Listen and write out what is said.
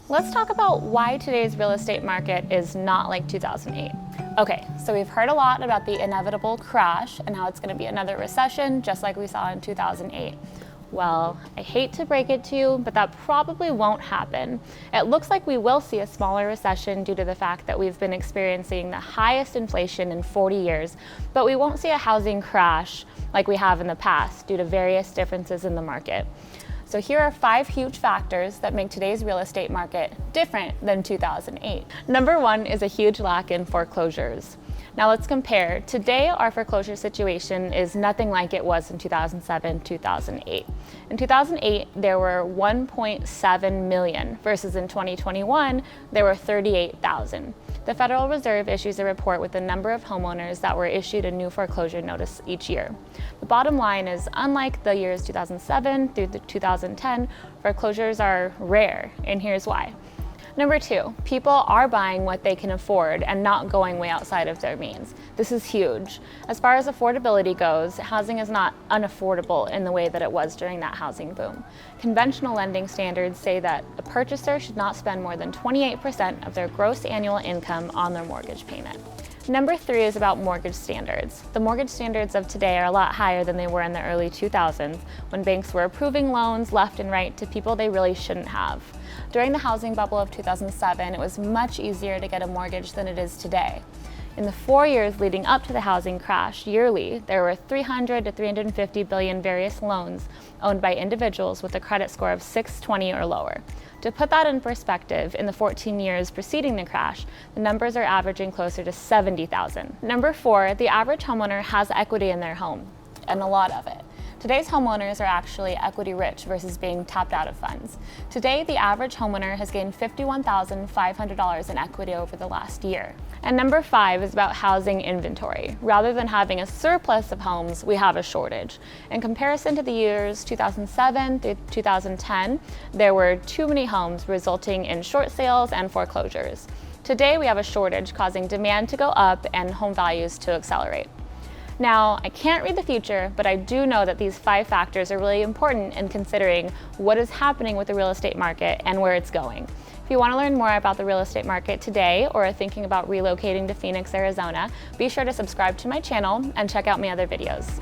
Let's talk about why today's real estate market is not like 2008. Okay, so we've heard a lot about the inevitable crash and how it's going to be another recession just like we saw in 2008. Well, I hate to break it to you, but that probably won't happen. It looks like we will see a smaller recession due to the fact that we've been experiencing the highest inflation in 40 years, but we won't see a housing crash like we have in the past due to various differences in the market. So here are 5 huge factors that make today's real estate market different than 2008. Number 1 is a huge lack in foreclosures. Now let's compare. Today, our foreclosure situation is nothing like it was in 2007, 2008. In 2008, there were 1.7 million versus in 2021, there were 38,000. The Federal Reserve issues a report with the number of homeowners that were issued a new foreclosure notice each year. The bottom line is, unlike the years 2007 through 2010, foreclosures are rare, and here's why. Number 2, people are buying what they can afford and not going way outside of their means. This is huge. As far as affordability goes, housing is not unaffordable in the way that it was during that housing boom. Conventional lending standards say that a purchaser should not spend more than 28% of their gross annual income on their mortgage payment. Number 3 is about mortgage standards. The mortgage standards of today are a lot higher than they were in the early 2000s, when banks were approving loans left and right to people they really shouldn't have. During the housing bubble of 2007, it was much easier to get a mortgage than it is today. In the 4 years leading up to the housing crash, yearly, there were 300 to 350 billion various loans owned by individuals with a credit score of 620 or lower. To put that in perspective, in the 14 years preceding the crash, the numbers are averaging closer to 70,000. Number 4, the average homeowner has equity in their home, and a lot of it. Today's homeowners are actually equity rich versus being tapped out of funds. Today, the average homeowner has gained $51,500 in equity over the last year. And number 5 is about housing inventory. Rather than having a surplus of homes, we have a shortage. In comparison to the years 2007 through 2010, there were too many homes, resulting in short sales and foreclosures. Today, we have a shortage, causing demand to go up and home values to accelerate. Now, I can't read the future, but I do know that these 5 factors are really important in considering what is happening with the real estate market and where it's going. If you want to learn more about the real estate market today or are thinking about relocating to Phoenix, Arizona, be sure to subscribe to my channel and check out my other videos.